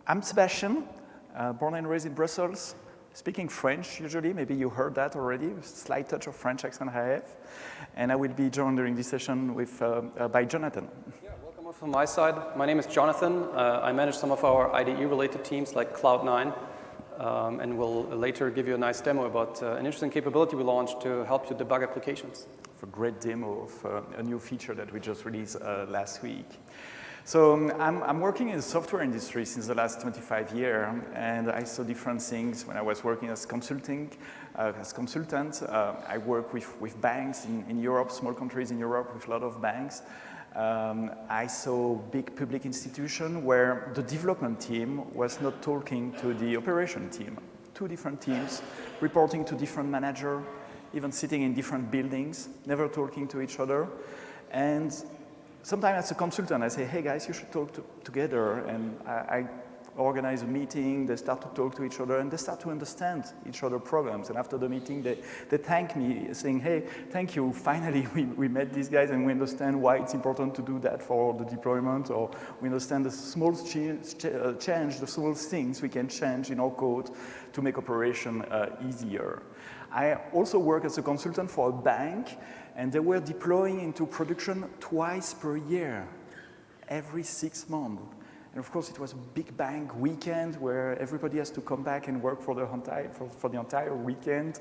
I'm Sebastian, born and raised in Brussels, speaking French usually. Maybe you heard that already, a slight touch of French accent I have. And I will be joined during this session with, by Jonathan. Yeah, welcome from my side. My name is Jonathan. I manage some of our IDE-related teams like Cloud9, and we'll later give you a nice demo about an interesting capability we launched to help you debug applications. A great demo of a new feature that we just released last week. So I'm working in the software industry since the last 25 years, and I saw different things when I was working as consultant. I work with banks in Europe, small countries in Europe with a lot of banks. I saw big public institutions where the development team was not talking to the operation team. Two different teams reporting to different managers, even sitting in different buildings, never talking to each other. And sometimes as a consultant, I say, hey guys, you should talk together. And I organize a meeting, they start to talk to each other, and they start to understand each other's problems. And after the meeting, they thank me, saying, hey, thank you, finally we met these guys and we understand why it's important to do that for the deployment, or we understand the small change, the small things we can change in our code to make operation easier. I also work as a consultant for a bank, and they were deploying into production twice per year, every 6 months. And of course, it was a big bank weekend where everybody has to come back and work for the entire weekend.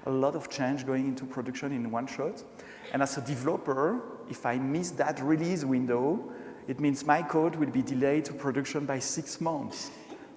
A lot of change going into production in one shot. And as a developer, if I miss that release window, it means my code will be delayed to production by 6 months.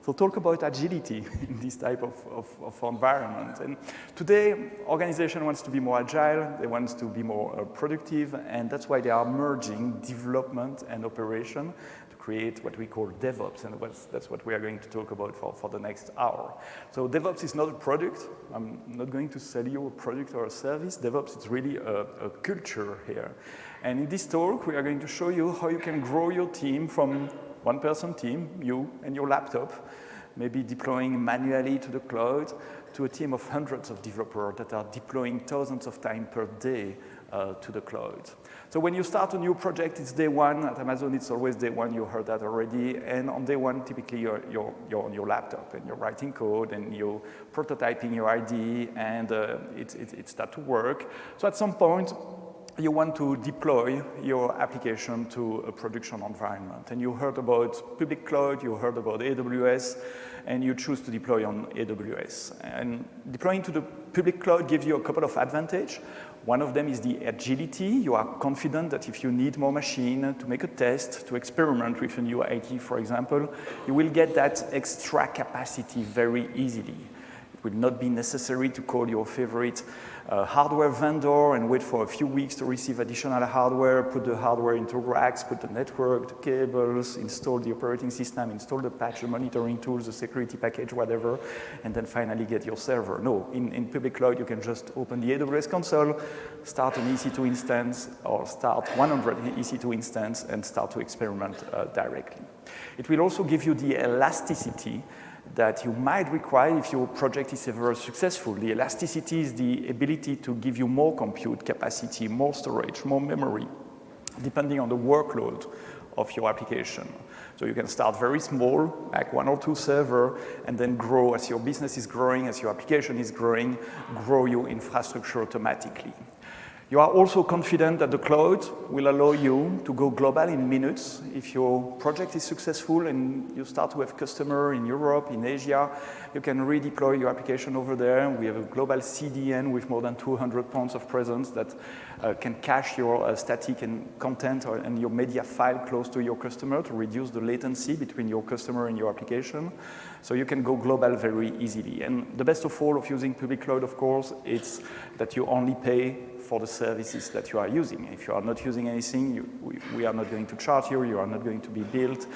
So talk about agility in this type of environment. And today, organization wants to be more agile, they want to be more productive, and that's why they are merging development and operation to create what we call DevOps, and that's what we are going to talk about for the next hour. So DevOps is not a product. I'm not going to sell you a product or a service. DevOps is really a culture here. And in this talk, we are going to show you how you can grow your team from one-person team, you and your laptop, maybe deploying manually to the cloud, to a team of hundreds of developers that are deploying thousands of times per day to the cloud. So when you start a new project, it's day one. At Amazon, it's always day one. You heard that already. And on day one, typically, you're on your laptop, and you're writing code, and you're prototyping your IDE, and it starts to work. So at some point, you want to deploy your application to a production environment. And you heard about public cloud, you heard about AWS, and you choose to deploy on AWS. And deploying to the public cloud gives you a couple of advantages. One of them is the agility. You are confident that if you need more machine to make a test, to experiment with a new IT, for example, you will get that extra capacity very easily. It will not be necessary to call your favorite hardware vendor and wait for a few weeks to receive additional hardware, put the hardware into racks, put the network, the cables, install the operating system, install the patch, the monitoring tools, the security package, whatever, and then finally get your server. No, in public cloud, you can just open the AWS console, start an EC2 instance, or start 100 EC2 instance and start to experiment directly. It will also give you the elasticity that you might require if your project is ever successful. The elasticity is the ability to give you more compute capacity, more storage, more memory, depending on the workload of your application. So you can start very small, like 1 or 2 servers, and then grow as your business is growing, as your application is growing, grow your infrastructure automatically. You are also confident that the cloud will allow you to go global in minutes. If your project is successful and you start to have customers in Europe, in Asia, you can redeploy your application over there. We have a global CDN with more than 200 points of presence that can cache your static and content and your media file close to your customer to reduce the latency between your customer and your application. So you can go global very easily. And the best of all of using public cloud, of course, it's that you only pay for the services that you are using. If you are not using anything, we are not going to charge you, you are not going to be billed.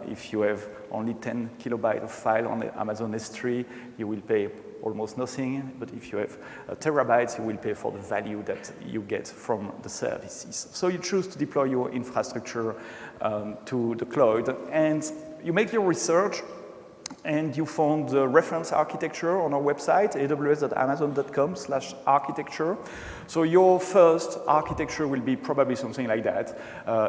If you have only 10 kilobytes of file on the Amazon S3, you will pay almost nothing, but if you have terabytes, you will pay for the value that you get from the services. So you choose to deploy your infrastructure to the cloud, and you make your research, and you found the reference architecture on our website, aws.amazon.com/architecture. So your first architecture will be probably something like that.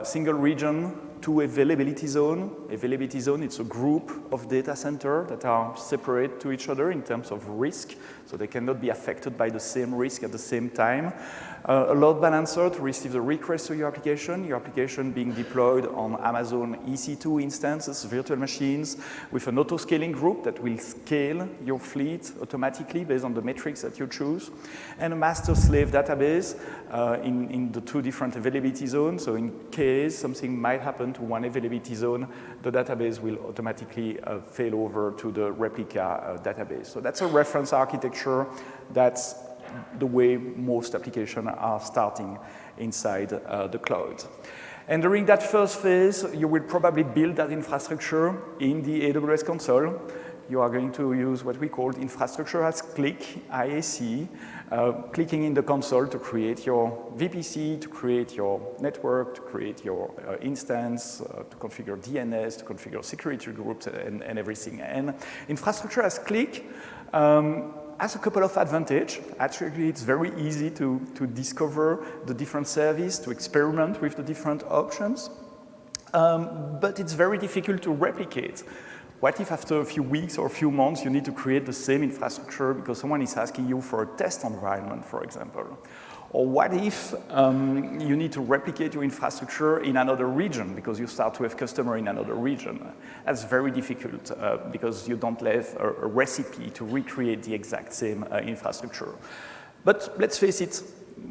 Single region, two availability zones. Availability zone, it's a group of data centers that are separate to each other in terms of risk, so they cannot be affected by the same risk at the same time. A load balancer to receive the request to your application being deployed on Amazon EC2 instances, virtual machines, with an auto-scaling group that will scale your fleet automatically based on the metrics that you choose, and a master-slave database in the two different availability zones. So in case something might happen to one availability zone, the database will automatically fail over to the replica database. So that's a reference architecture. That's the way most applications are starting inside the cloud. And during that first phase, you will probably build that infrastructure in the AWS console. You are going to use what we call infrastructure as click, IAC, clicking in the console to create your VPC, to create your network, to create your instance, to configure DNS, to configure security groups, and everything. And infrastructure as click has a couple of advantages. Actually, it's very easy to discover the different services, to experiment with the different options, but it's very difficult to replicate. What if after a few weeks or a few months you need to create the same infrastructure because someone is asking you for a test environment, for example? Or what if you need to replicate your infrastructure in another region because you start to have customers in another region? That's very difficult because you don't have a recipe to recreate the exact same infrastructure. But let's face it,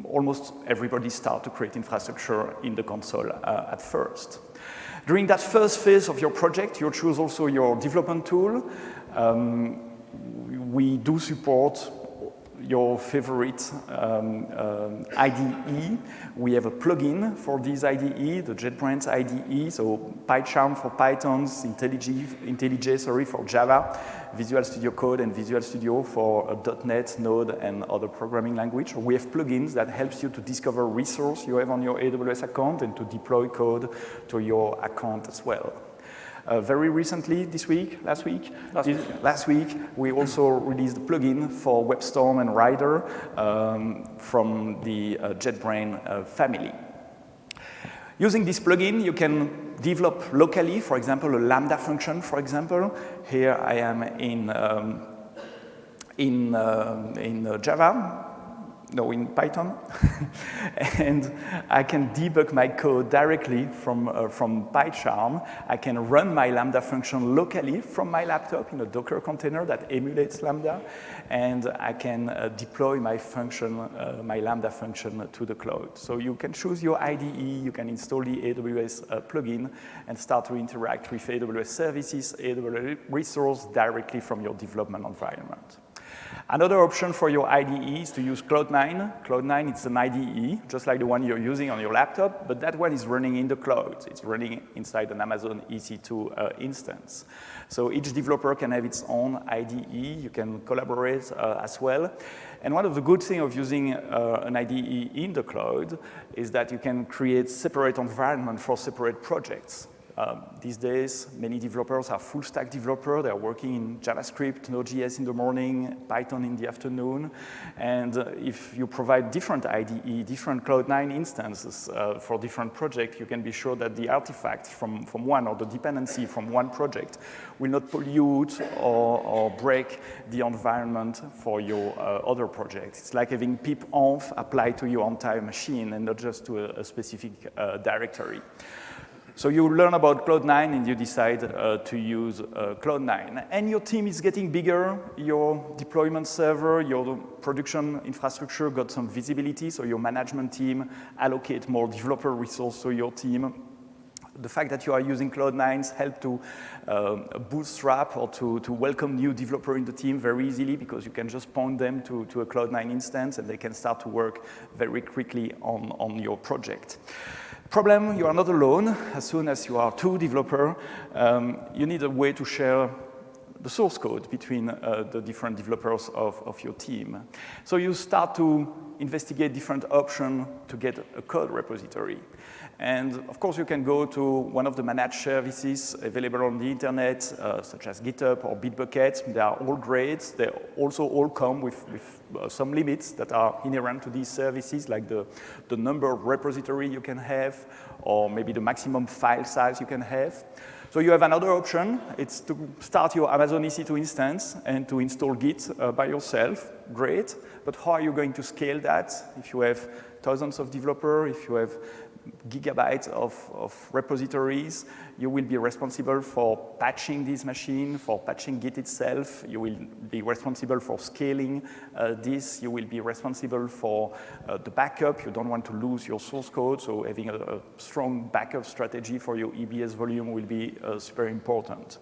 almost everybody starts to create infrastructure in the console at first. During that first phase of your project, you choose also your development tool. We do support your favorite IDE. We have a plugin for this IDE, the JetBrains IDE, so PyCharm for Python, IntelliJ for Java, Visual Studio Code and Visual Studio for .NET, Node, and other programming language. We have plugins that helps you to discover resources you have on your AWS account and to deploy code to your account as well. Very recently, last week, we also released a plugin for WebStorm and Rider from the JetBrains family. Using this plugin, you can develop locally, for example, a Lambda function, for example. Here I am in Java. No, in Python, and I can debug my code directly from PyCharm. I can run my Lambda function locally from my laptop in a Docker container that emulates Lambda, and I can deploy my function, my Lambda function to the cloud. So you can choose your IDE, you can install the AWS plugin, and start to interact with AWS services, AWS resource directly from your development environment. Another option for your IDE is to use Cloud9. Cloud9, it's an IDE, just like the one you're using on your laptop, but that one is running in the cloud. It's running inside an Amazon EC2 instance. So each developer can have its own IDE. You can collaborate as well. And one of the good things of using an IDE in the cloud is that you can create separate environments for separate projects. These days, many developers are full-stack developers. They're working in JavaScript, Node.js in the morning, Python in the afternoon. And if you provide different IDE, different Cloud9 instances for different projects, you can be sure that the artifacts from one or the dependency from one project will not pollute or break the environment for your other projects. It's like having pip-env applied to your entire machine and not just to a specific directory. So you learn about Cloud9 and you decide to use Cloud9. And your team is getting bigger, your deployment server, your production infrastructure got some visibility, so your management team allocate more developer resources to your team. The fact that you are using Cloud9 helps to bootstrap or to welcome new developers in the team very easily because you can just point them to a Cloud9 instance and they can start to work very quickly on your project. Problem, you are not alone. As soon as you are two developers, you need a way to share the source code between the different developers of your team. So you start to investigate different options to get a code repository. And of course, you can go to one of the managed services available on the internet, such as GitHub or Bitbucket. They are all great. They also all come with some limits that are inherent to these services, like the number of repository you can have, or maybe the maximum file size you can have. So you have another option. It's to start your Amazon EC2 instance and to install Git by yourself. Great. But how are you going to scale that if you have thousands of developers, if you have gigabytes of repositories? You will be responsible for patching this machine, for patching Git itself. You will be responsible for scaling this. You will be responsible for the backup. You don't want to lose your source code, so having a strong backup strategy for your EBS volume will be super important.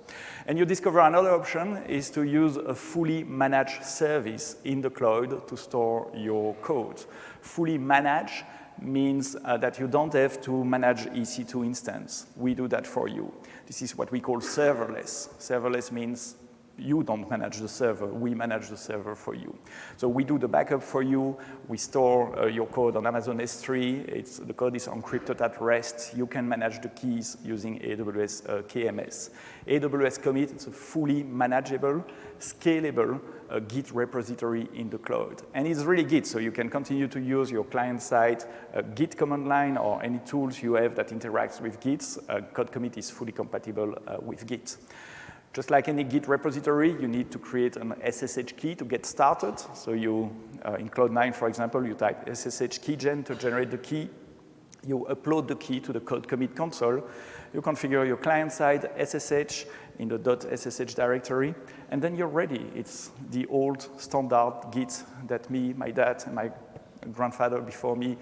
And you discover another option is to use a fully managed service in the cloud to store your code. Fully managed means that you don't have to manage EC2 instance. We do that for you. This is what we call serverless. Serverless means you don't manage the server, we manage the server for you. So we do the backup for you, we store your code on Amazon S3, the code is encrypted at rest, you can manage the keys using AWS KMS. AWS Commit, it's a fully manageable, scalable Git repository in the cloud. And it's really Git, so you can continue to use your client-side Git command line or any tools you have that interacts with Git. Code Commit is fully compatible with Git. Just like any Git repository, you need to create an SSH key to get started. So you, in Cloud9, for example, you type SSH keygen to generate the key. You upload the key to the code commit console. You configure your client-side SSH in the .ssh directory, and then you're ready. It's the old standard Git that me, my dad, and my grandfather before me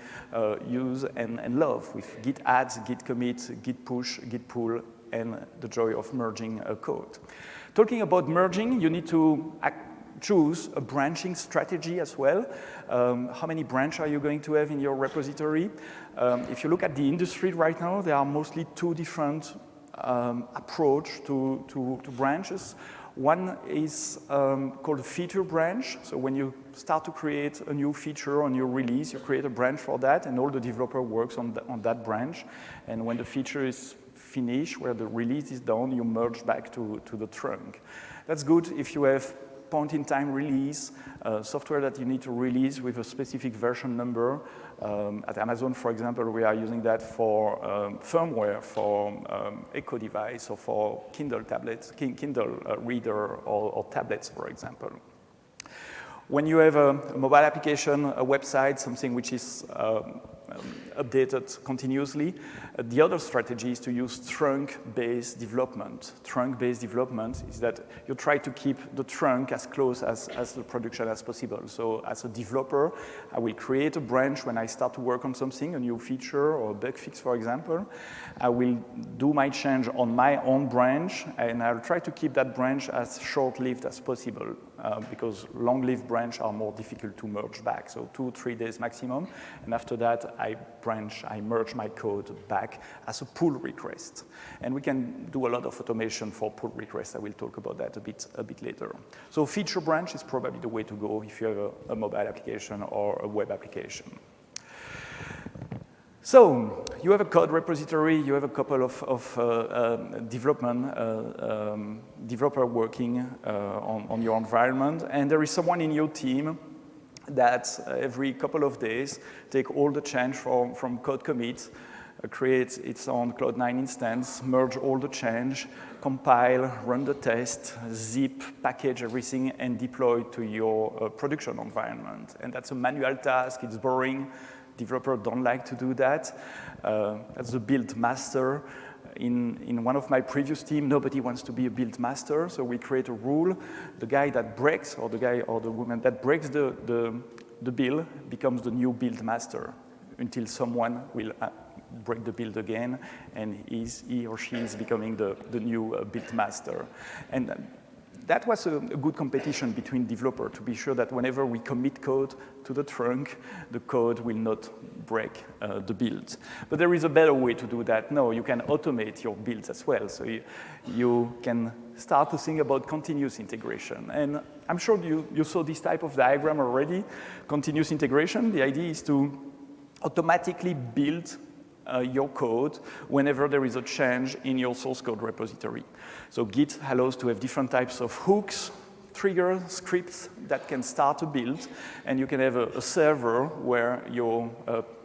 use and love, with Git add, Git commit, Git push, Git pull, and the joy of merging a code. Talking about merging, you need to choose a branching strategy as well. How many branches are you going to have in your repository? If you look at the industry right now, there are mostly two different approaches to branches. One is called a feature branch. So when you start to create a new feature or new release, you create a branch for that, and all the developer works on that branch. And when the feature is finished, where the release is done, you merge back to the trunk. That's good if you have point-in-time release, software that you need to release with a specific version number. At Amazon, for example, we are using that for firmware, for Echo device, or for Kindle tablets, Kindle reader, or tablets, for example. When you have a mobile application, a website, something which is updated continuously, the other strategy is to use trunk-based development. Trunk-based development is that you try to keep the trunk as close as the production as possible. So as a developer, I will create a branch when I start to work on something, a new feature or a bug fix, for example. I will do my change on my own branch, and I'll try to keep that branch as short-lived as possible, because long-lived branches are more difficult to merge back, so 2-3 days maximum. And after that, I merge my code back as a pull request. And we can do a lot of automation for pull requests. I will talk about that a bit later. So feature branch is probably the way to go if you have a mobile application or a web application. So you have a code repository, you have a couple of developer working on your environment, and there is someone in your team that every couple of days take all the change from code commit, create its own Cloud9 instance, merge all the change, compile, run the test, zip, package everything, and deploy to your production environment. And that's a manual task, it's boring. Developers don't like to do that. That's the build master. In one of my previous teams, nobody wants to be a build master, so we create a rule. The guy that breaks, or the guy or the woman that breaks the build becomes the new build master until someone will break the build again, and he or she is becoming the new build master. And that was a good competition between developers to be sure that whenever we commit code to the trunk, the code will not break the build. But there is a better way to do that. No, you can automate your builds as well. So you can start to think about continuous integration. And I'm sure you saw this type of diagram already. Continuous integration, the idea is to automatically build your code whenever there is a change in your source code repository. So Git allows to have different types of hooks, triggers, scripts that can start a build, and you can have a server where your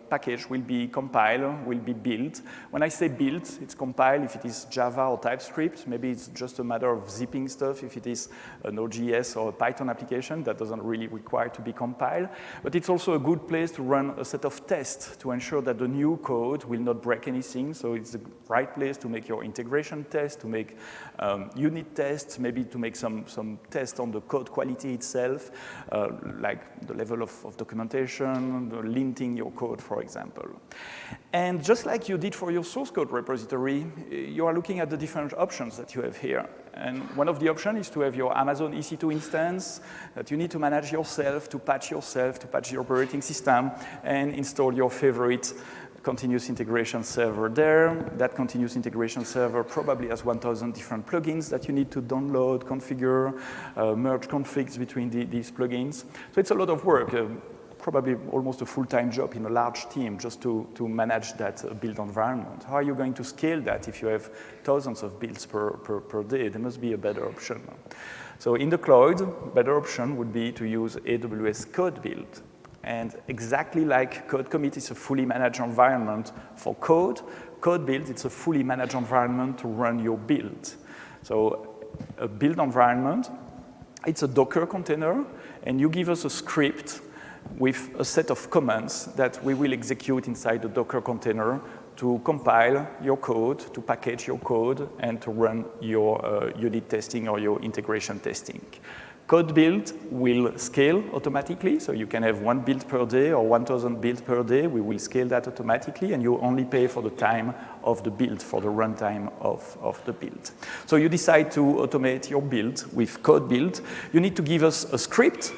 package will be compiled, will be built. When I say built, it's compiled if it is Java or TypeScript. Maybe it's just a matter of zipping stuff if it is an Node.js or a Python application that doesn't really require to be compiled. But it's also a good place to run a set of tests to ensure that the new code will not break anything. So it's the right place to make your integration tests, to make unit tests, maybe to make some tests on the code quality itself, like the level of documentation, the linting your code, for example. And just like you did for your source code repository, you are looking at the different options that you have here. And one of the options is to have your Amazon EC2 instance that you need to manage yourself, to patch the operating system, and install your favorite continuous integration server there. That continuous integration server probably has 1,000 different plugins that you need to download, configure, merge configs between these plugins. So it's a lot of work. Probably almost a full-time job in a large team just to manage that build environment. How are you going to scale that if you have thousands of builds per day? There must be a better option. So in the cloud, a better option would be to use AWS Code Build. And exactly like Code Commit is a fully managed environment for code, Code Build it's a fully managed environment to run your build. So a build environment, it's a Docker container, and you give us a script with a set of commands that we will execute inside the Docker container to compile your code, to package your code, and to run your unit testing or your integration testing. Code build will scale automatically, so you can have 1 build per day or 1,000 builds per day. We will scale that automatically, and you only pay for the time of the build, for the runtime of the build. So you decide to automate your build with code build. You need to give us a script,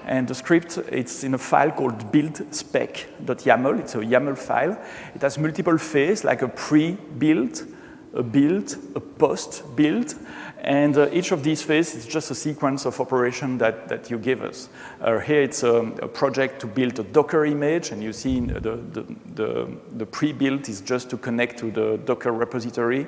and the script, it's in a file called buildspec.yaml. It's a YAML file. It has multiple phases, like a pre-build, a build, a post-build, and each of these phases is just a sequence of operation that you give us. Here it's a project to build a Docker image, and you see the pre-build is just to connect to the Docker repository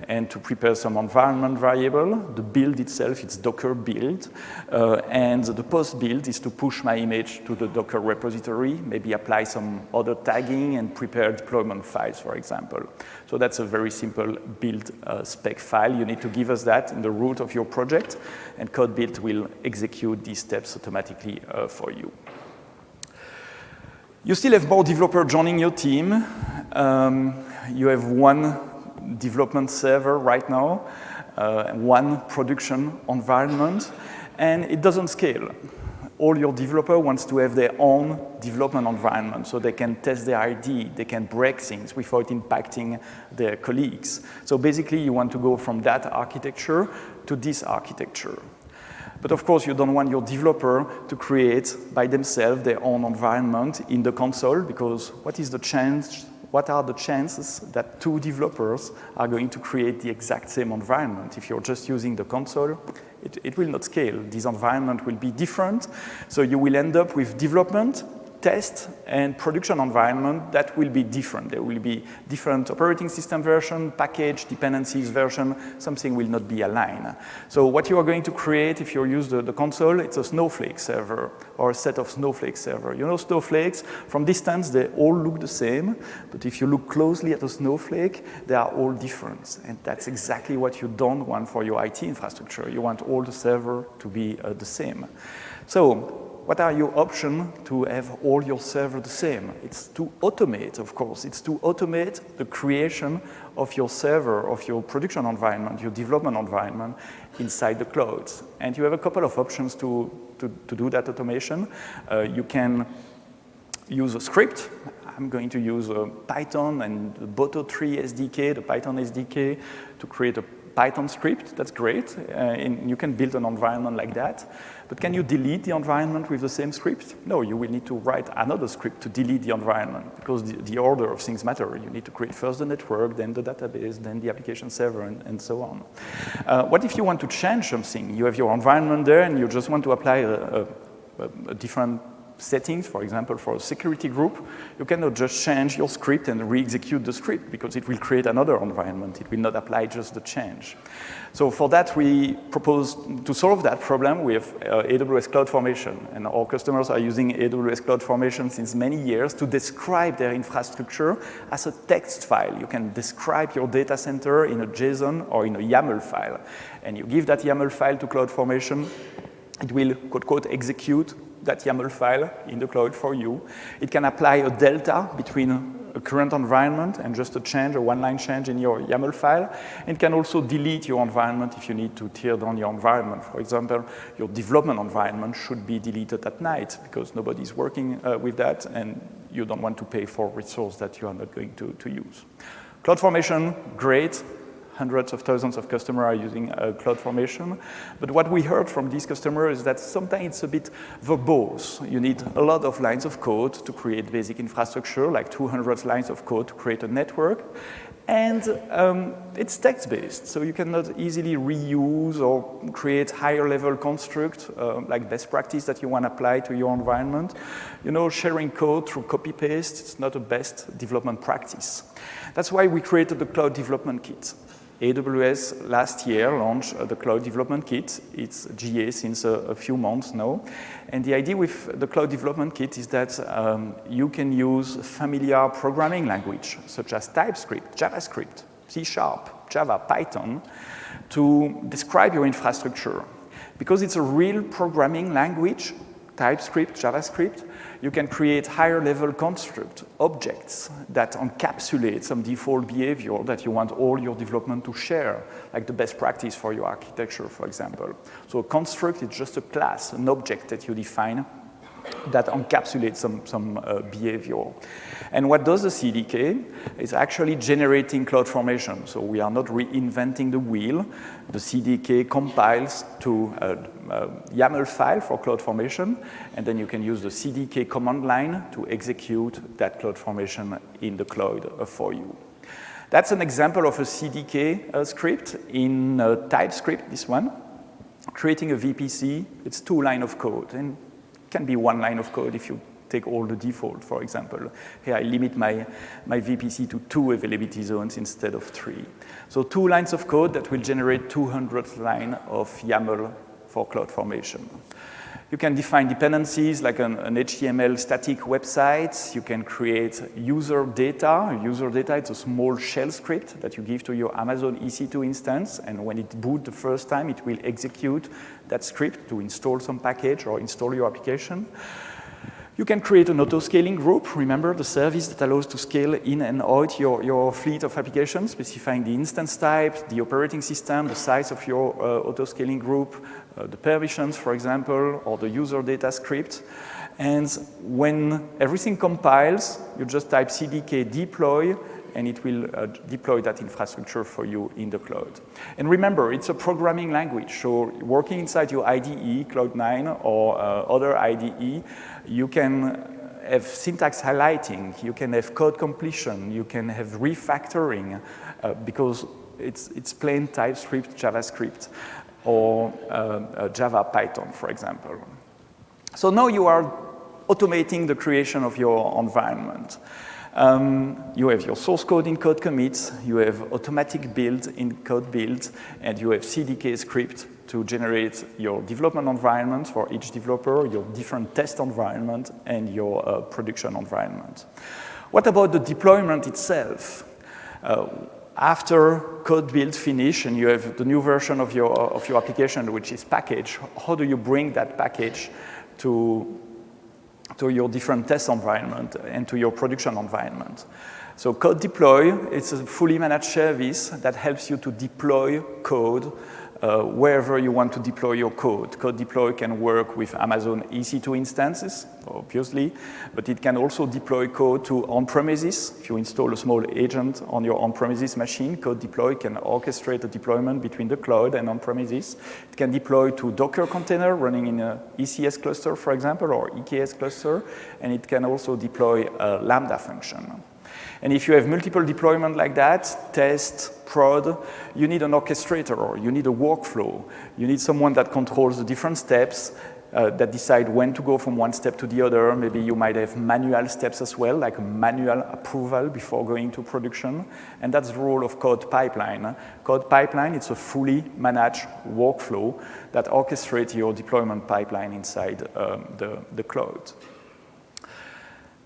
and to prepare some environment variable. The build itself, it's Docker build, and the post-build is to push my image to the Docker repository, maybe apply some other tagging and prepare deployment files, for example. So that's a very simple build spec file. You need to give us that in the root of your project, and code build will execute these steps automatically for you. You still have more developers joining your team. You have 1 development server right now, 1 production environment, and it doesn't scale. All your developer wants to have their own development environment so they can test their ID, they can break things without impacting their colleagues. So basically, you want to go from that architecture to this architecture. But of course, you don't want your developer to create by themselves their own environment in the console, because what are the chances that 2 developers are going to create the exact same environment? If you're just using the console, it will not scale. This environment will be different. So you will end up with development, test, and production environment that will be different. There will be different operating system version, package, dependencies version. Something will not be aligned. So what you are going to create if you use the console, it's a snowflake server or a set of snowflake server. You know snowflakes, from distance, they all look the same. But if you look closely at a snowflake, they are all different. And that's exactly what you don't want for your IT infrastructure. You want all the servers to be the same. So what are your options to have all your servers the same? It's to automate, of course. It's to automate the creation of your server, of your production environment, your development environment inside the cloud. And you have a couple of options to do that automation. You can use a script. I'm going to use Python and the DOP209-R1 SDK, the Python SDK, to create a Python script, that's great, and you can build an environment like that. But can you delete the environment with the same script? No, you will need to write another script to delete the environment, because the order of things matter. You need to create first the network, then the database, then the application server, and so on. What if you want to change something? You have your environment there, and you just want to apply a different settings, for example, for a security group. You cannot just change your script and re-execute the script, because it will create another environment. It will not apply just the change. So for that, we propose to solve that problem with AWS CloudFormation. And our customers are using AWS CloudFormation since many years to describe their infrastructure as a text file. You can describe your data center in a JSON or in a YAML file. And you give that YAML file to CloudFormation. It will, quote, quote, execute that YAML file in the cloud for you. It can apply a delta between a current environment and just a change, a one-line change in your YAML file. It can also delete your environment if you need to tear down your environment. For example, your development environment should be deleted at night because nobody's working with that, and you don't want to pay for resource that you are not going to use. CloudFormation, great. Hundreds of thousands of customers are using CloudFormation. But what we heard from these customers is that sometimes it's a bit verbose. You need a lot of lines of code to create basic infrastructure, like 200 lines of code to create a network. And it's text-based, so you cannot easily reuse or create higher-level construct, like best practice that you want to apply to your environment. You know, sharing code through copy-paste, it's not the best development practice. That's why we created the Cloud Development Kit. AWS last year launched the Cloud Development Kit. It's GA since a few months now. And the idea with the Cloud Development Kit is that you can use familiar programming language, such as TypeScript, JavaScript, C#, Java, Python, to describe your infrastructure. Because it's a real programming language, TypeScript, JavaScript, you can create higher-level construct objects that encapsulate some default behavior that you want all your development to share, like the best practice for your architecture, for example. So a construct is just a class, an object that you define that encapsulates some behavior. And what does the CDK? It's actually generating CloudFormation. So we are not reinventing the wheel. The CDK compiles to a YAML file for CloudFormation, and then you can use the CDK command line to execute that CloudFormation in the cloud for you. That's an example of a CDK script in TypeScript, this one. Creating a VPC, it's 2 lines of code. And can be 1 line of code if you take all the default, for example. Here I limit my VPC to 2 availability zones instead of 3. So 2 lines of code that will generate 200 lines of YAML for CloudFormation. You can define dependencies like an HTML static website. You can create user data. User data, it's a small shell script that you give to your Amazon EC2 instance, and when it boots the first time, it will execute that script to install some package or install your application. You can create an auto-scaling group. Remember the service that allows to scale in and out your fleet of applications, specifying the instance type, the operating system, the size of your auto-scaling group, the permissions, for example, or the user data script. And when everything compiles, you just type CDK Deploy, and it will deploy that infrastructure for you in the cloud. And remember, it's a programming language, so working inside your IDE, Cloud9, or other IDE, you can have syntax highlighting, you can have code completion, you can have refactoring, because it's plain TypeScript, JavaScript, or Java, Python, for example. So now you are automating the creation of your environment. You have your source code in code commits, you have automatic build in code build, and you have CDK script to generate your development environment for each developer, your different test environment, and your production environment. What about the deployment itself? After code build finish and you have the new version of your application, which is package, how do you bring that package to your different test environment and to your production environment? So Code Deploy, it's a fully managed service that helps you to deploy code wherever you want to deploy your code. Code deploy can work with Amazon EC2 instances, obviously, but it can also deploy code to on-premises. If you install a small agent on your on-premises machine, code deploy can orchestrate the deployment between the cloud and on-premises. It can deploy to Docker container running in an ECS cluster, for example, or EKS cluster, and it can also deploy a Lambda function. And if you have multiple deployments like that, test, prod, you need an orchestrator, or you need a workflow. You need someone that controls the different steps, that decide when to go from one step to the other. Maybe you might have manual steps as well, like a manual approval before going to production. And that's the role of code pipeline. Code pipeline, it's a fully managed workflow that orchestrates your deployment pipeline inside the cloud.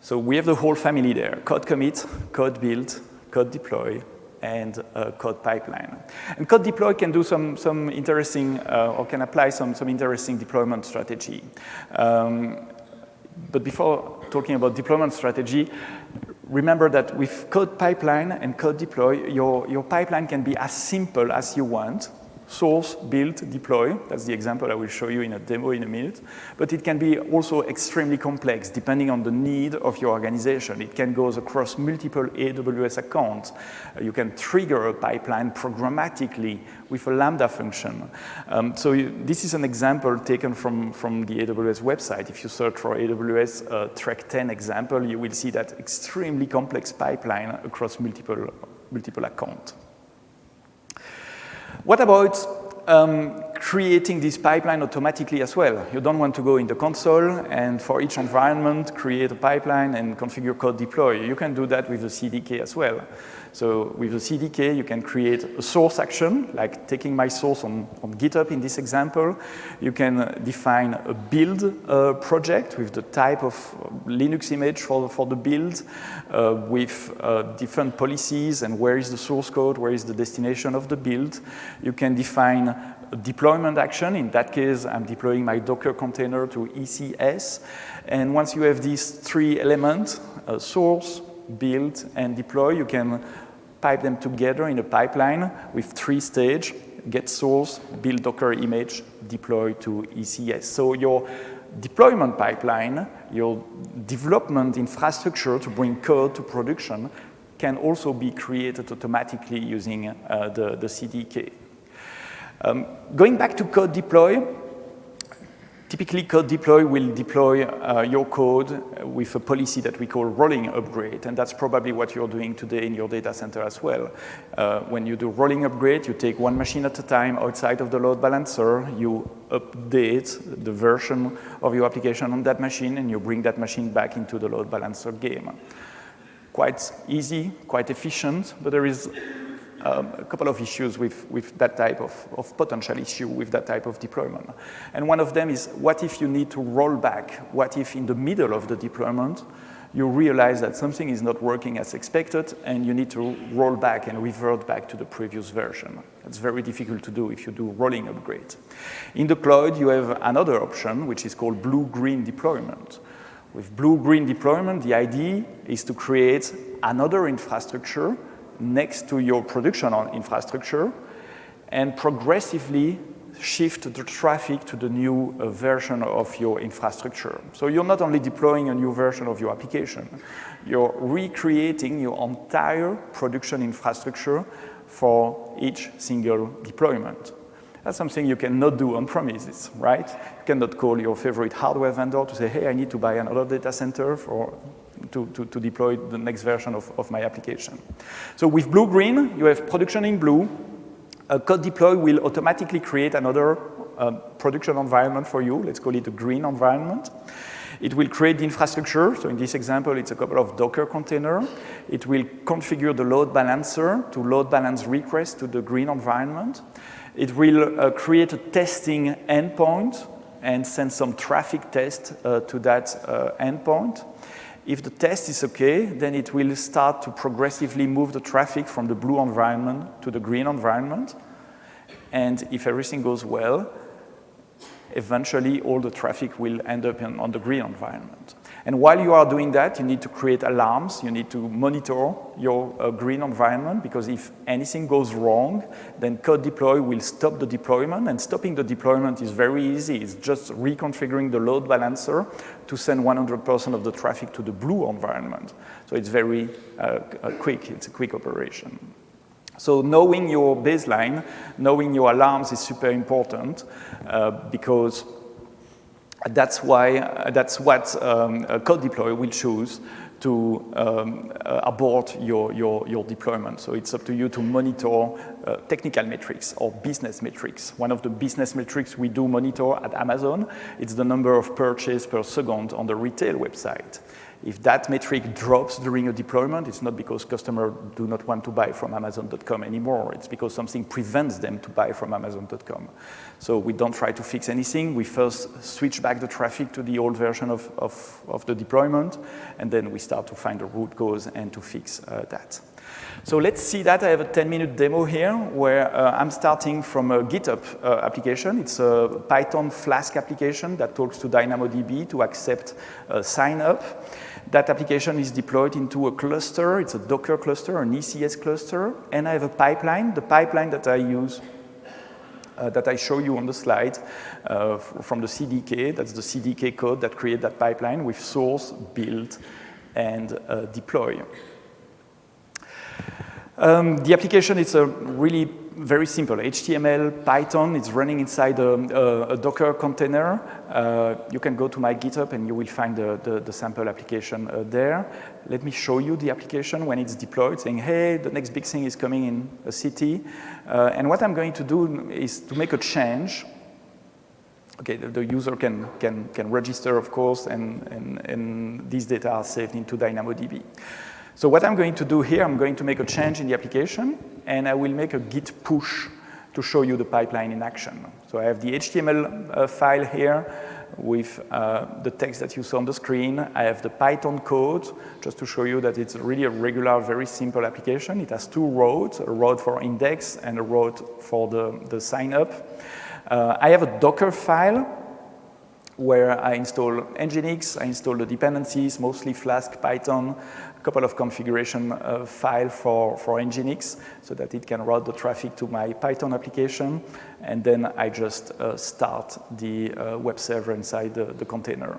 So we have the whole family there: code commit, code build, code deploy, and code pipeline. And code deploy can do some interesting, or can apply some interesting deployment strategy. But before talking about deployment strategy, remember that with code pipeline and code deploy, your pipeline can be as simple as you want. Source, build, deploy. That's the example I will show you in a demo in a minute. But it can be also extremely complex depending on the need of your organization. It can go across multiple AWS accounts. You can trigger a pipeline programmatically with a Lambda function. This is an example taken from the AWS website. If you search for AWS Track 10 example, you will see that extremely complex pipeline across multiple accounts. What about creating this pipeline automatically as well? You don't want to go in the console and for each environment create a pipeline and configure code deploy. You can do that with the CDK as well. So with the CDK, you can create a source action, like taking my source on GitHub in this example. You can define a build project with the type of Linux image for the build, with different policies and where is the source code, where is the destination of the build. You can define a deployment action. In that case, I'm deploying my Docker container to ECS. And once you have these three elements, source, build, and deploy, you can pipe them together in a pipeline with 3 stages: get source, build Docker image, deploy to ECS. So your deployment pipeline, your development infrastructure to bring code to production can also be created automatically using the CDK. Going back to code deploy, typically code deploy will deploy your code with a policy that we call rolling upgrade, and that's probably what you're doing today in your data center as well. When you do rolling upgrade, you take one machine at a time outside of the load balancer, you update the version of your application on that machine, and you bring that machine back into the load balancer game. Quite easy, quite efficient, but there is a couple of issues with that type of potential issue with that type of deployment. And one of them is, what if you need to roll back? What if in the middle of the deployment, you realize that something is not working as expected and you need to roll back and revert back to the previous version? It's very difficult to do if you do rolling upgrade. In the cloud, you have another option, which is called blue-green deployment. With blue-green deployment, the idea is to create another infrastructure next to your production infrastructure and progressively shift the traffic to the new version of your infrastructure. So you're not only deploying a new version of your application, you're recreating your entire production infrastructure for each single deployment. That's something you cannot do on premises, right? You cannot call your favorite hardware vendor to say, hey, I need to buy another data center to deploy the next version of my application. So with blue-green, you have production in blue. Code deploy will automatically create another production environment for you. Let's call it a green environment. It will create the infrastructure. So in this example, it's a couple of Docker containers. It will configure the load balancer to load balance requests to the green environment. It will create a testing endpoint and send some traffic test to that endpoint. If the test is okay, then it will start to progressively move the traffic from the blue environment to the green environment. And if everything goes well, eventually all the traffic will end up on the green environment. And while you are doing that, you need to create alarms. You need to monitor your green environment, because if anything goes wrong, then code deploy will stop the deployment. And stopping the deployment is very easy. It's just reconfiguring the load balancer to send 100% of the traffic to the blue environment. So it's very quick. It's a quick operation. So knowing your baseline, knowing your alarms is super important, because that's what code deploy will choose to abort your deployment. So it's up to you to monitor technical metrics or business metrics. One of the business metrics we do monitor at Amazon, it's the number of purchases per second on the retail website. If that metric drops during a deployment, it's not because customers do not want to buy from Amazon.com anymore. It's because something prevents them to buy from Amazon.com. So we don't try to fix anything. We first switch back the traffic to the old version of the deployment, and then we start to find the root cause and to fix that. So let's see that. I have a 10-minute demo here where I'm starting from a GitHub application. It's a Python Flask application that talks to DynamoDB to accept sign up. That application is deployed into a cluster. It's a Docker cluster, an ECS cluster, and I have a pipeline. The pipeline that I use, that I show you on the slide from the CDK, that's the CDK code that creates that pipeline with source, build, and deploy. The application is a really very simple HTML, Python. It's running inside a Docker container. You can go to my GitHub and you will find the sample application there. Let me show you the application when it's deployed, saying, hey, the next big thing is coming in a city. And what I'm going to do is to make a change. Okay, the user can register, of course, and these data are saved into DynamoDB. So what I'm going to do here, I'm going to make a change in the application, and I will make a git push to show you the pipeline in action. So I have the HTML file here with the text that you saw on the screen. I have the Python code, just to show you that it's really a regular, very simple application. It has two roads, a road for index and a road for the sign up. I have a Docker file where I install Nginx, I install the dependencies, mostly Flask, Python, a couple of configuration files for Nginx so that it can route the traffic to my Python application, and then I just start the web server inside the container.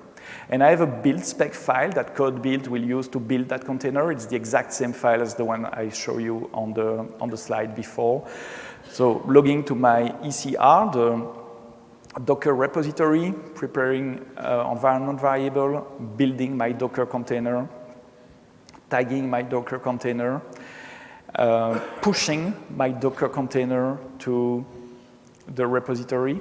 And I have a build spec file that code build will use to build that container. It's the exact same file as the one I show you on the slide before. So logging to my ECR, the Docker repository, preparing environment variable, building my Docker container, tagging my Docker container, pushing my Docker container to the repository,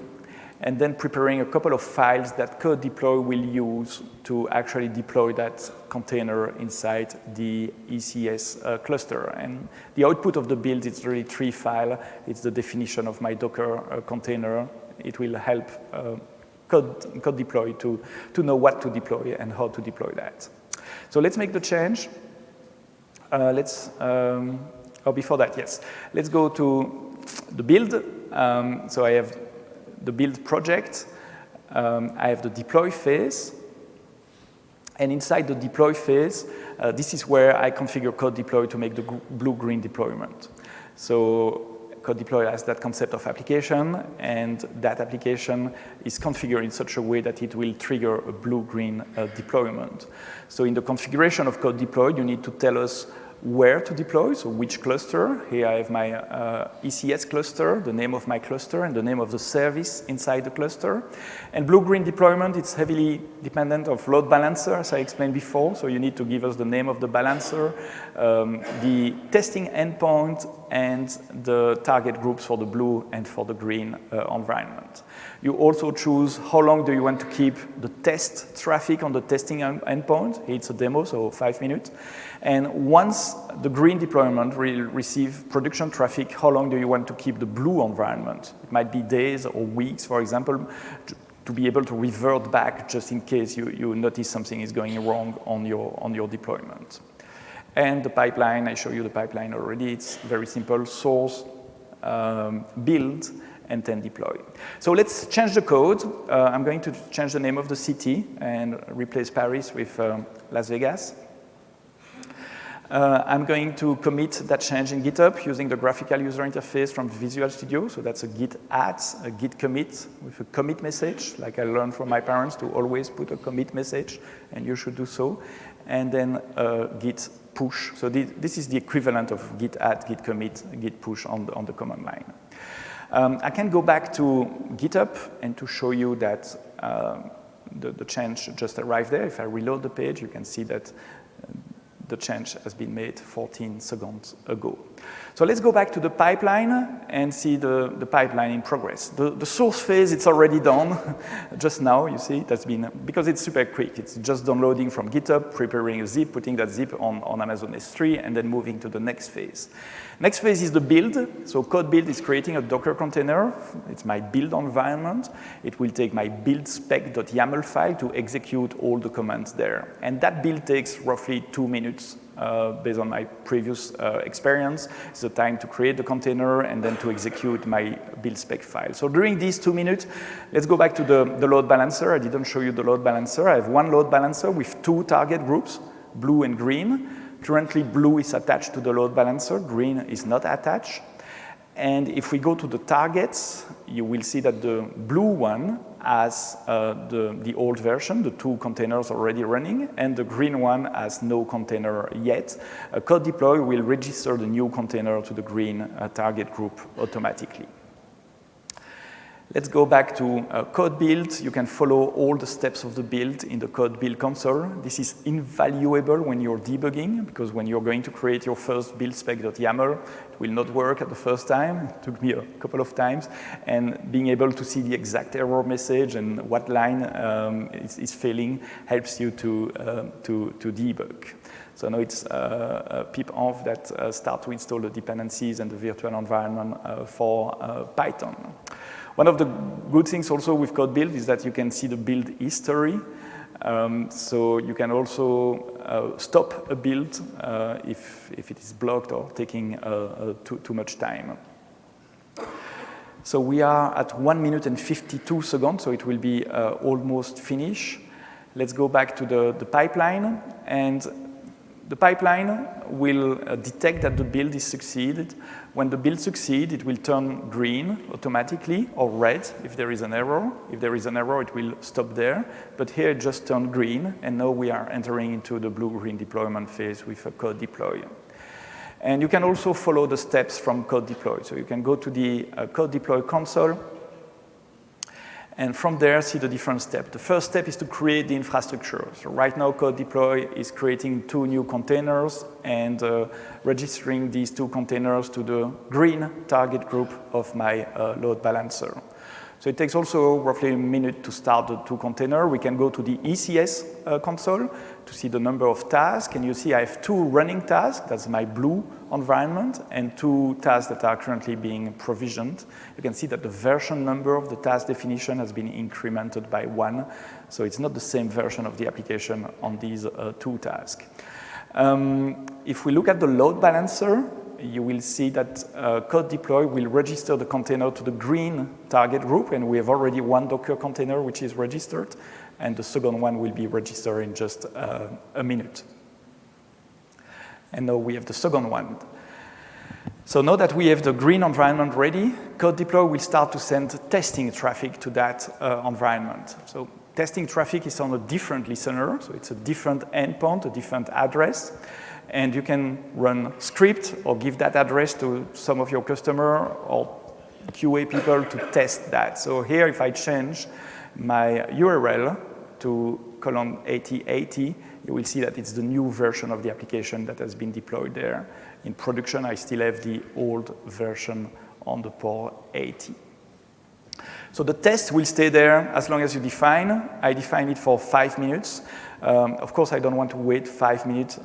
and then preparing a couple of files that code deploy will use to actually deploy that container inside the ECS cluster. And the output of the build is really three files. It's the definition of my Docker container. It will help code deploy to know what to deploy and how to deploy that. So let's make the change. Before that, yes. Let's go to the build. So I have the build project. I have the deploy phase. And inside the deploy phase, this is where I configure code deploy to make the blue-green deployment. So code deploy has that concept of application, and that application is configured in such a way that it will trigger a blue-green deployment. So in the configuration of code deploy, you need to tell us where to deploy, so which cluster. Here I have my ECS cluster, the name of my cluster, and the name of the service inside the cluster. And blue-green deployment, it's heavily dependent of load balancer, as I explained before, so you need to give us the name of the balancer, the testing endpoint, and the target groups for the blue and for the green environment. You also choose how long do you want to keep the test traffic on the testing endpoint. It's a demo, so 5 minutes. And once the green deployment will receive production traffic, how long do you want to keep the blue environment? It might be days or weeks, for example, to be able to revert back just in case you notice something is going wrong on your deployment. And the pipeline, I show you the pipeline already. It's very simple: source, build, and then deploy. So let's change the code. I'm going to change the name of the city and replace Paris with Las Vegas. I'm going to commit that change in GitHub using the graphical user interface from Visual Studio. So that's a git add, a git commit with a commit message, like I learned from my parents to always put a commit message, and you should do so. And then git push. So this is the equivalent of git add, git commit, git push on the command line. I can go back to GitHub and to show you that the change just arrived there. If I reload the page, you can see that the change has been made 14 seconds ago. So let's go back to the pipeline and see the pipeline in progress. The source phase, it's already done just now, you see, that's been, because it's super quick. It's just downloading from GitHub, preparing a zip, putting that zip on Amazon S3, and then moving to the next phase. Next phase is the build. So code build is creating a Docker container. It's my build environment. It will take my build spec.yaml file to execute all the commands there. And that build takes roughly 2 minutes based on my previous experience. It's the time to create the container and then to execute my build spec file. So during these 2 minutes, let's go back to the load balancer. I didn't show you the load balancer. I have one load balancer with 2 target groups, blue and green. Currently, blue is attached to the load balancer, green is not attached. And if we go to the targets, you will see that the blue one has the old version, the 2 containers already running, and the green one has no container yet. Code deploy will register the new container to the green target group automatically. Let's go back to code build. You can follow all the steps of the build in the code build console. This is invaluable when you're debugging, because when you're going to create your first build spec.yaml, it will not work at the first time. It took me a couple of times. And being able to see the exact error message and what line is failing helps you to debug. So now it's pip env that start to install the dependencies and the virtual environment for Python. One of the good things also with code build is that you can see the build history. So you can also stop a build if it is blocked or taking too much time. So we are at 1 minute and 52 seconds, so it will be almost finished. Let's go back to the pipeline. And the pipeline will detect that the build is succeeded. When the build succeeds, it will turn green automatically, or red if there is an error. If there is an error, it will stop there. But here it just turned green, and now we are entering into the blue-green deployment phase with a code deploy. And you can also follow the steps from code deploy. So you can go to the code deploy console, and from there, see the different steps. The first step is to create the infrastructure. So right now, code deploy is creating 2 new containers and registering these 2 containers to the green target group of my load balancer. So it takes also roughly a minute to start the 2 containers. We can go to the ECS console to see the number of tasks. And you see I have 2 running tasks. That's my blue environment, and 2 tasks that are currently being provisioned. You can see that the version number of the task definition has been incremented by 1. So it's not the same version of the application on these 2 tasks. If we look at the load balancer, you will see that code deploy will register the container to the green target group, and we have already 1 Docker container which is registered, and the second one will be registered in just a minute. And now we have the second one. So now that we have the green environment ready, code deploy will start to send testing traffic to that environment. So testing traffic is on a different listener, so it's a different endpoint, a different address. And you can run script or give that address to some of your customer or QA people to test that. So here, if I change my URL to :8080, you will see that it's the new version of the application that has been deployed there. In production, I still have the old version on the port 80. So the test will stay there as long as you define. I define it for 5 minutes. Of course, I don't want to wait 5 minutes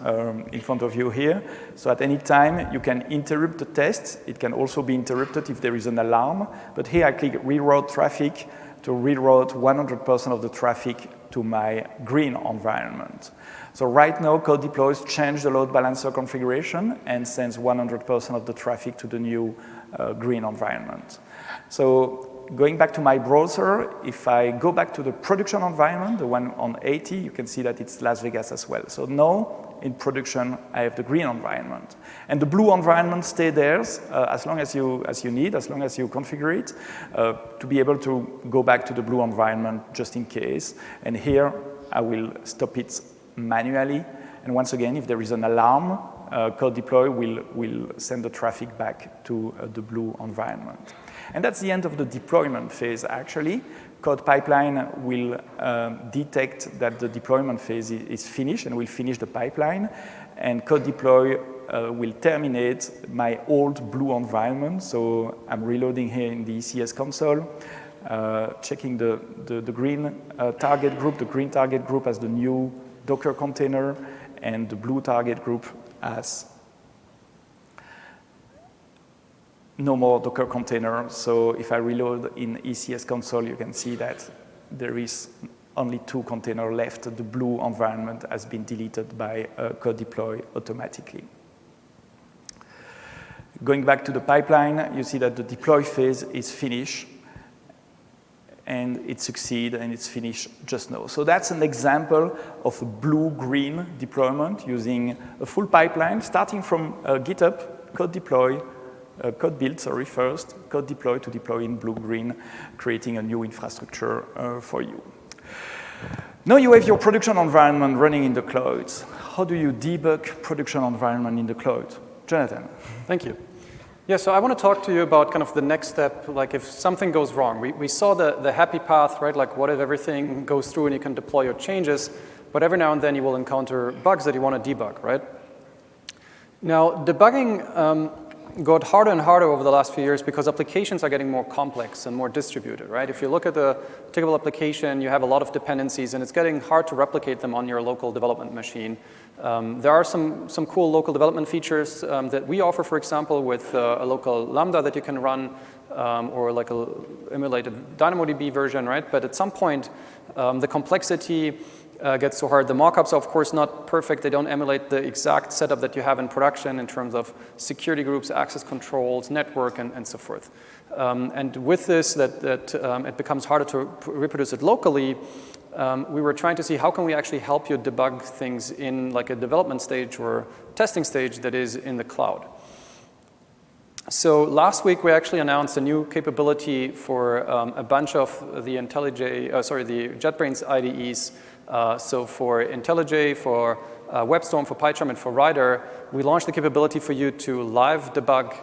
in front of you here. So at any time, you can interrupt the test. It can also be interrupted if there is an alarm. But here I click reroute traffic to reroute 100% of the traffic to my green environment. So right now, code deploys change the load balancer configuration and sends 100% of the traffic to the new green environment. So going back to my browser, if I go back to the production environment, the one on 80, you can see that it's Las Vegas as well. So now, in production, I have the green environment. And the blue environment stays there as long as you need, as long as you configure it, to be able to go back to the blue environment just in case. And here, I will stop it manually. And once again, if there is an alarm, code deploy will send the traffic back to the blue environment. And that's the end of the deployment phase, actually. Code pipeline will detect that the deployment phase is finished and will finish the pipeline. And code deploy will terminate my old blue environment. So I'm reloading here in the ECS console, checking the green target group. The green target group as the new Docker container, and the blue target group as no more Docker container. So if I reload in ECS console, you can see that there is only 2 containers left. The blue environment has been deleted by code deploy automatically. Going back to the pipeline, you see that the deploy phase is finished, and it succeeds, and it's finished just now. So that's an example of a blue-green deployment using a full pipeline, starting from GitHub, code deploy, code build, first, code deploy to deploy in blue-green, creating a new infrastructure for you. Now you have your production environment running in the cloud. How do you debug production environment in the cloud? Jonathan. Thank you. Yeah, so I want to talk to you about kind of the next step, like if something goes wrong. We saw the happy path, right? Like what if everything goes through and you can deploy your changes, but every now and then you will encounter bugs that you want to debug, right? Now, debugging got harder and harder over the last few years because applications are getting more complex and more distributed, right? If you look at the typical application, you have a lot of dependencies, and it's getting hard to replicate them on your local development machine. There are some cool local development features that we offer, for example, with a local Lambda that you can run, or like a emulated DynamoDB version, right? But at some point, the complexity gets so hard. The mockups are, of course, not perfect. They don't emulate the exact setup that you have in production in terms of security groups, access controls, network, and so forth. And with this, it becomes harder to reproduce it locally. We were trying to see how can we actually help you debug things in like a development stage or testing stage that is in the cloud. So last week we actually announced a new capability for a bunch of the the JetBrains IDEs. So for IntelliJ, for WebStorm, for PyCharm, and for Rider, we launched the capability for you to live debug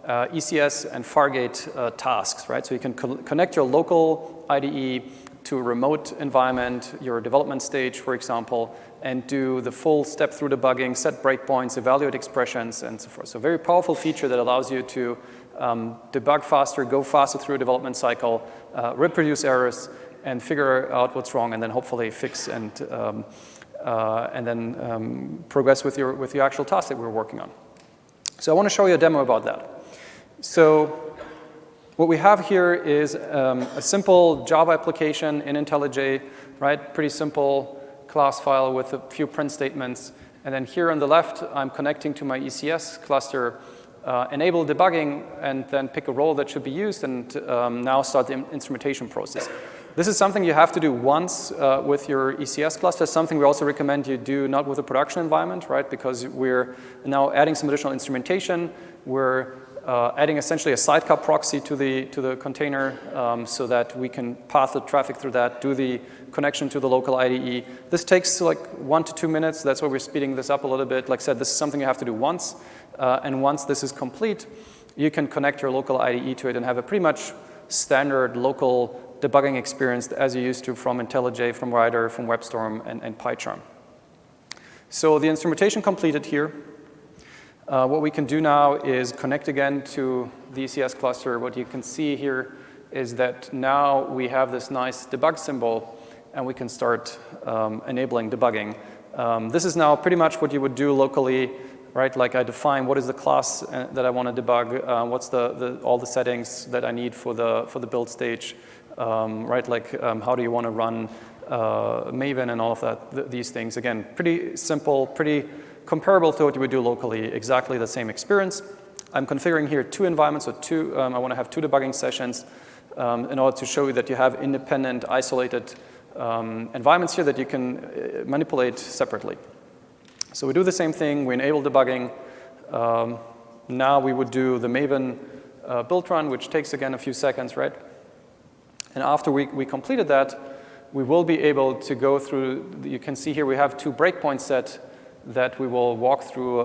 ECS and Fargate tasks, right? So you can connect your local IDE to a remote environment, your development stage, for example, and do the full step through debugging, set breakpoints, evaluate expressions, and so forth. So a very powerful feature that allows you to debug faster, go faster through a development cycle, reproduce errors, and figure out what's wrong, and then hopefully fix and then progress with your actual task that we're working on. So I want to show you a demo about that. So what we have here is a simple Java application in IntelliJ, right? Pretty simple class file with a few print statements. And then here on the left, I'm connecting to my ECS cluster, enable debugging, and then pick a role that should be used, and now start the instrumentation process. This is something you have to do once with your ECS cluster, something we also recommend you do not with a production environment, right? Because we're now adding some additional instrumentation. We're adding essentially a sidecar proxy to the container so that we can path the traffic through that, do the connection to the local IDE. This takes like 1 to 2 minutes. That's why we're speeding this up a little bit. Like I said, this is something you have to do once. And once this is complete, you can connect your local IDE to it and have a pretty much standard local debugging experience as you used to from IntelliJ, from Rider, from WebStorm, and PyCharm. So the instrumentation completed here. What we can do now is connect again to the ECS cluster. What you can see here is that now we have this nice debug symbol, and we can start enabling debugging. This is now pretty much what you would do locally, right? Like I define what is the class that I want to debug, what's all the settings that I need for the build stage, right? Like how do you want to run Maven and all of that, these things. Again, pretty simple, pretty comparable to what you would do locally, exactly the same experience. I'm configuring here 2 environments, so I want to have 2 debugging sessions in order to show you that you have independent, isolated environments here that you can manipulate separately. So we do the same thing. We enable debugging. Now we would do the Maven build run, which takes, again, a few seconds, right? And after we completed that, we will be able to go through, you can see here we have 2 breakpoints set that we will walk through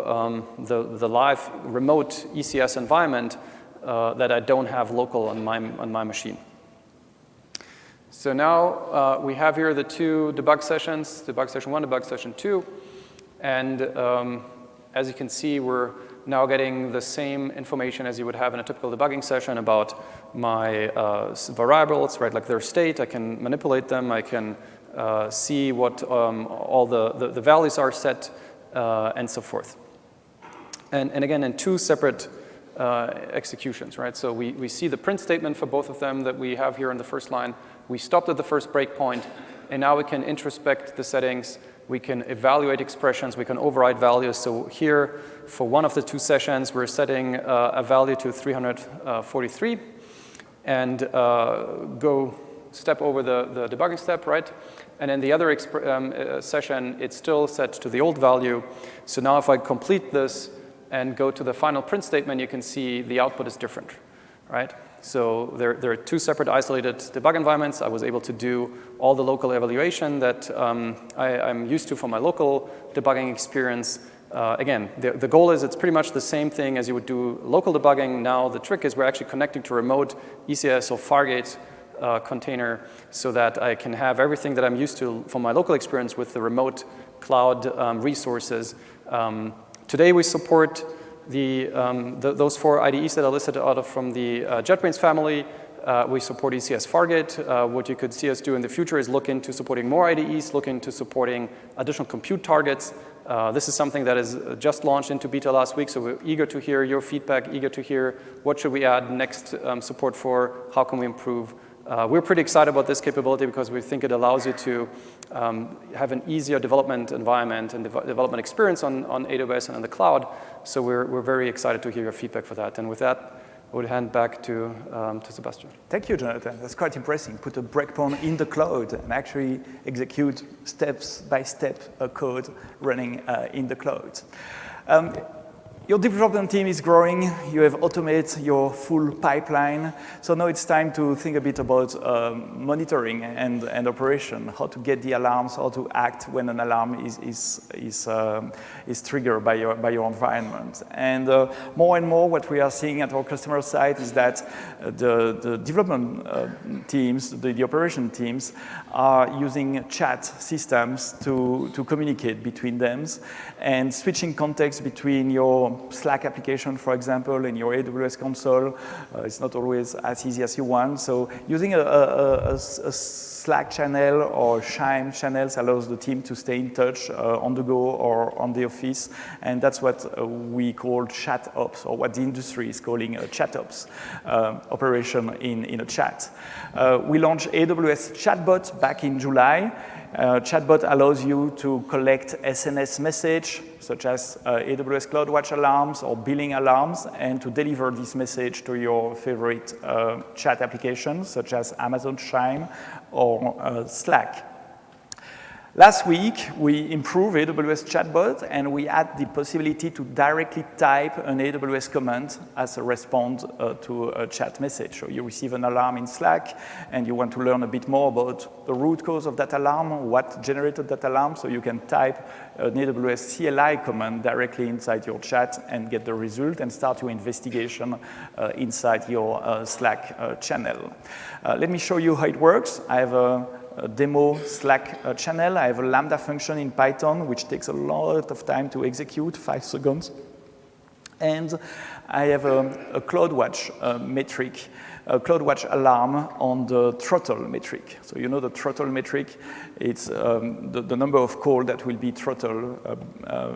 the live remote ECS environment that I don't have local on my machine. So now we have here the 2 debug sessions, debug session 1, debug session 2. And as you can see, we're now getting the same information as you would have in a typical debugging session about my variables, right, like their state. I can manipulate them. I can see what all the values are set, and so forth. And again, in 2 separate executions, right? So we see the print statement for both of them that we have here in the first line. We stopped at the first breakpoint, and now we can introspect the settings. We can evaluate expressions. We can override values. So here, for one of the 2 sessions, we're setting a value to 343, and go step over the debugging step, right? And in the other session, it's still set to the old value. So now if I complete this and go to the final print statement, you can see the output is different, right? So there are 2 separate isolated debug environments. I was able to do all the local evaluation that I'm used to from my local debugging experience. Again, the goal is it's pretty much the same thing as you would do local debugging. Now the trick is we're actually connecting to remote ECS or Fargate container so that I can have everything that I'm used to from my local experience with the remote cloud resources. Today we support those 4 IDEs that are listed from the JetBrains family. We support ECS Fargate. What you could see us do in the future is look into supporting more IDEs, look into supporting additional compute targets. This is something that is just launched into beta last week, so we're eager to hear your feedback, eager to hear what should we add next support for, how can we improve. We're pretty excited about this capability because we think it allows you to have an easier development environment and development experience on AWS and on the cloud. So we're very excited to hear your feedback for that. And with that, I would hand back to Sebastian. Thank you, Jonathan. That's quite impressive. Put a breakpoint in the cloud and actually execute step-by-step code running in the cloud. Your development team is growing. You have automated your full pipeline. So now it's time to think a bit about monitoring and operation, how to get the alarms, how to act when an alarm is triggered by your environment. And more and more what we are seeing at our customer side is that the development teams, the operation teams, are using chat systems to communicate between them and switching context between your Slack application, for example, and your AWS console. It's not always as easy as you want. So using a Slack channel or Chime channels allows the team to stay in touch on the go or on the office. And that's what we call chat ops, or what the industry is calling a chat ops operation in a chat. We launched AWS Chatbot back in July. Chatbot allows you to collect SNS message, such as AWS CloudWatch alarms or billing alarms, and to deliver this message to your favorite chat applications, such as Amazon Chime or Slack. Last week, we improved AWS Chatbot, and we add the possibility to directly type an AWS command as a response to a chat message. So you receive an alarm in Slack, and you want to learn a bit more about the root cause of that alarm, what generated that alarm, so you can type an AWS CLI command directly inside your chat and get the result and start your investigation inside your Slack channel. Let me show you how it works. I have a demo Slack channel. I have a Lambda function in Python, which takes a lot of time to execute, 5 seconds. And I have a CloudWatch metric, a CloudWatch alarm on the throttle metric. So you know the throttle metric, it's the number of calls that will be throttled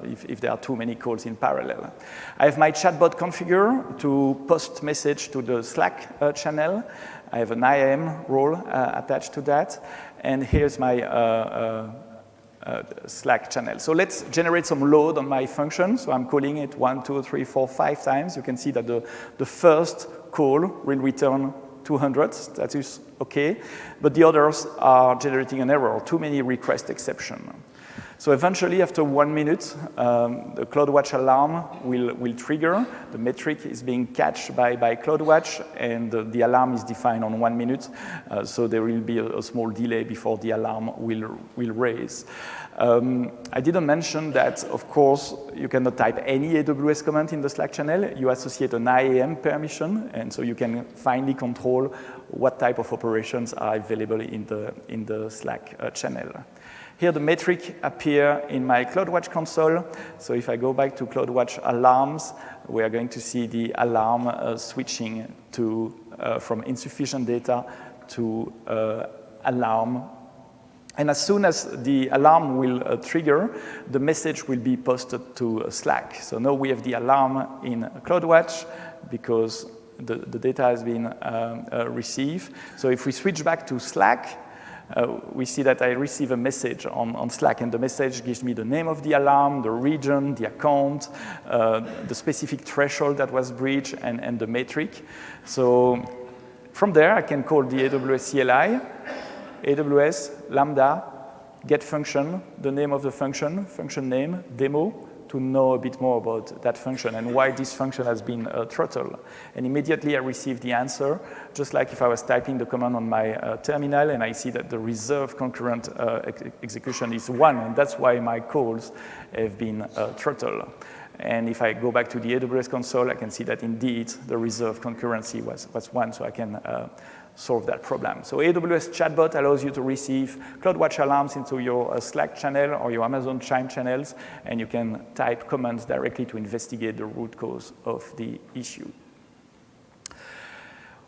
if there are too many calls in parallel. I have my chatbot configured to post message to the Slack channel. I have an IAM role attached to that. And here's my Slack channel. So let's generate some load on my function. So I'm calling it 1, 2, 3, 4, 5 times. You can see that the first call will return 200. That is OK. But the others are generating an error, too many request exception. So eventually, after 1 minute, the CloudWatch alarm will trigger. The metric is being catched by CloudWatch, and the alarm is defined on 1 minute. So there will be a small delay before the alarm will raise. I didn't mention that, of course, you cannot type any AWS command in the Slack channel. You associate an IAM permission, and so you can finally control what type of operations are available in the Slack channel. Here, the metric appear in my CloudWatch console. So if I go back to CloudWatch alarms, we are going to see the alarm switching to from insufficient data to alarm. And as soon as the alarm will trigger, the message will be posted to Slack. So now we have the alarm in CloudWatch because the data has been received. So if we switch back to Slack, we see that I receive a message on Slack, and the message gives me the name of the alarm, the region, the account, the specific threshold that was breached, and the metric. So from there, I can call the AWS CLI, AWS Lambda, get function, the name of the function name, demo, to know a bit more about that function and why this function has been throttled. And immediately I receive the answer, just like if I was typing the command on my terminal, and I see that the reserved concurrent execution is 1, and that's why my calls have been throttled. And if I go back to the AWS console, I can see that indeed the reserved concurrency was 1, so I can solve that problem. So AWS chatbot allows you to receive CloudWatch alarms into your Slack channel or your Amazon Chime channels, and you can type commands directly to investigate the root cause of the issue.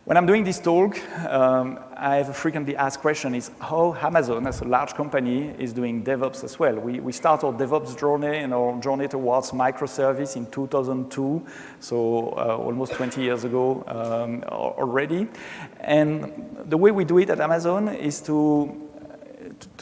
When I'm doing this talk, I have a frequently asked question is how Amazon, as a large company, is doing DevOps as well. We start our DevOps journey and our journey towards microservice in 2002, so almost 20 years ago already. And the way we do it at Amazon is to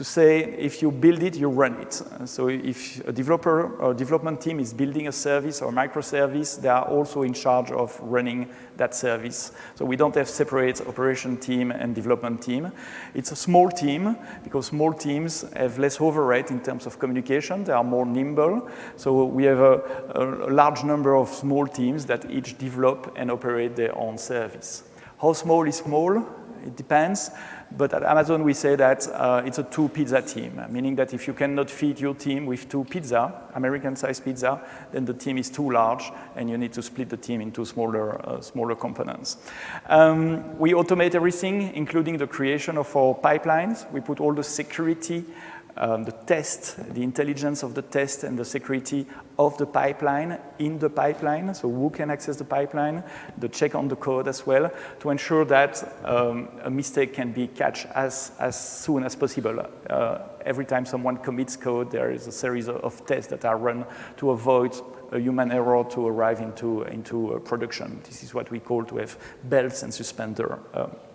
say if you build it, you run it. So if a developer or development team is building a service or microservice, they are also in charge of running that service. So we don't have separate operation team and development team. It's a small team because small teams have less overhead in terms of communication. They are more nimble. So we have a large number of small teams that each develop and operate their own service. How small is small? It depends. But at Amazon, we say that it's a 2-pizza team, meaning that if you cannot feed your team with 2 pizza, American-sized pizza, then the team is too large, and you need to split the team into smaller components. We automate everything, including the creation of our pipelines. We put all the security, the test, the intelligence of the test and the security of the pipeline in the pipeline, so who can access the pipeline, the check on the code as well, to ensure that a mistake can be catched as soon as possible. Every time someone commits code, there is a series of tests that are run to avoid a human error to arrive into production. This is what we call to have belts and suspender.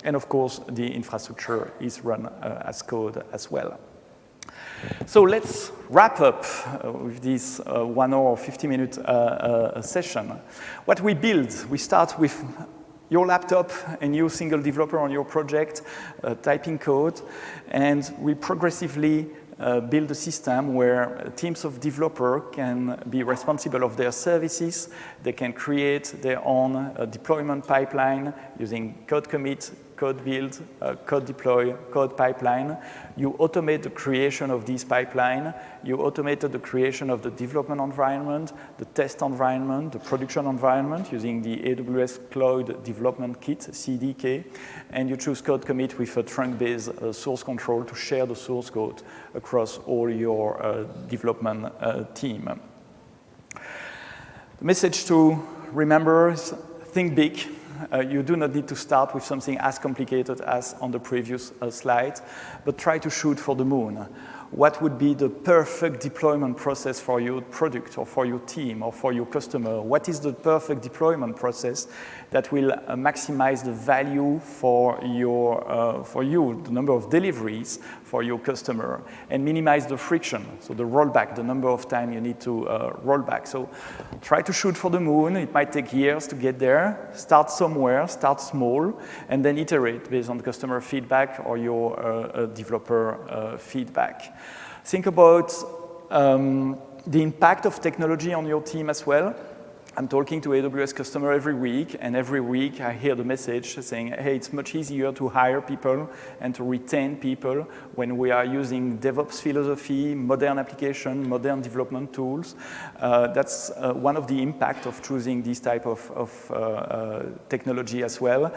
And of course, the infrastructure is run as code as well. So let's wrap up with this 1 hour, 50-minute session. What we build, we start with your laptop, a new single developer on your project, typing code, and we progressively build a system where teams of developers can be responsible of their services. They can create their own deployment pipeline using code commit, code build, code deploy, code pipeline. You automate the creation of this pipeline. You automated the creation of the development environment, the test environment, the production environment using the AWS Cloud Development Kit, CDK. And you choose code commit with a trunk-based source control to share the source code across all your development team. The message to remember is think big. You do not need to start with something as complicated as on the previous slide, but try to shoot for the moon. what would be the perfect deployment process for your product or for your team or for your customer? What is the perfect deployment process that will maximize the value for you, the number of deliveries for your customer, and minimize the friction, so the rollback, the number of time you need to roll back. So try to shoot for the moon. It might take years to get there. Start somewhere, start small, and then iterate based on customer feedback or your developer feedback. Think about the impact of technology on your team as well. I'm talking to AWS customer every week, and every week I hear the message saying, hey, it's much easier to hire people and to retain people when we are using DevOps philosophy, modern application, modern development tools. That's one of the impact of choosing this type of technology as well.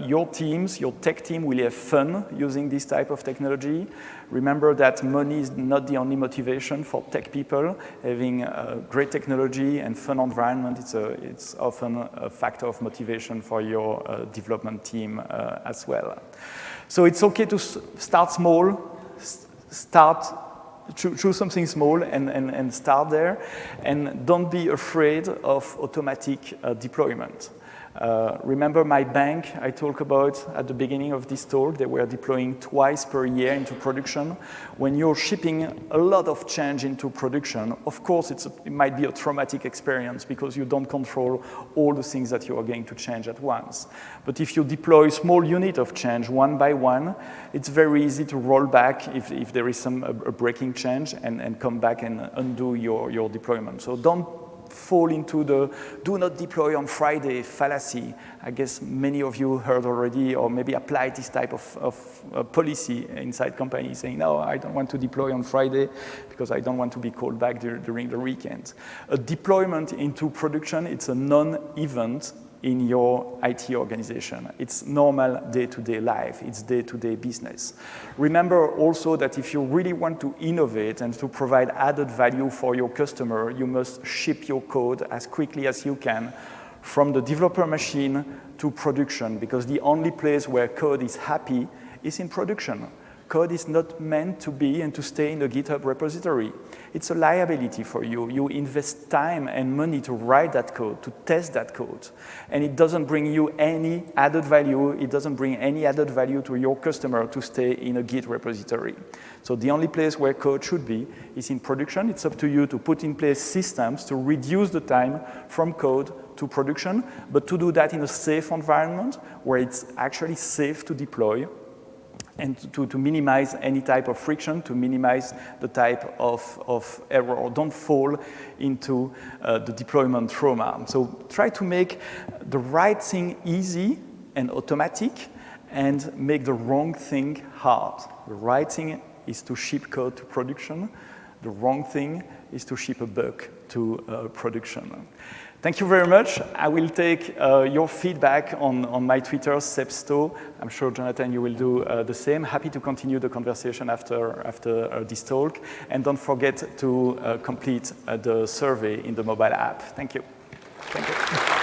Your teams, your tech team will have fun using this type of technology. Remember that money is not the only motivation for tech people. Having great technology and fun environment, it's often a factor of motivation for your development team as well. So it's okay to start small, choose something small and start there. And don't be afraid of automatic deployment. Remember my bank I talked about at the beginning of this talk? They were deploying twice per year into production. When you're shipping a lot of change into production, of course it might be a traumatic experience because you don't control all the things that you are going to change at once. But if you deploy small unit of change one by one, it's very easy to roll back if there is a breaking change and come back and undo your deployment. So don't fall into the do not deploy on Friday fallacy. I guess many of you heard already or maybe applied this type of policy inside companies saying, no, I don't want to deploy on Friday because I don't want to be called back during the weekend. A deployment into production, it's a non-event in your IT organization. It's normal day-to-day life. It's day-to-day business. Remember also that if you really want to innovate and to provide added value for your customer, you must ship your code as quickly as you can from the developer machine to production, because the only place where code is happy is in production. Code is not meant to be and to stay in the GitHub repository. It's a liability for you. You invest time and money to write that code, to test that code. And it doesn't bring you any added value. It doesn't bring any added value to your customer to stay in a Git repository. So the only place where code should be is in production. It's up to you to put in place systems to reduce the time from code to production, but to do that in a safe environment where it's actually safe to deploy, and to minimize any type of friction, to minimize the type of error. Don't fall into the deployment trauma. So try to make the right thing easy and automatic and make the wrong thing hard. The right thing is to ship code to production. The wrong thing is to ship a bug to production. Thank you very much. I will take your feedback on my Twitter, Sebsto. I'm sure, Jonathan, you will do the same. Happy to continue the conversation after this talk. And don't forget to complete the survey in the mobile app. Thank you. Thank you.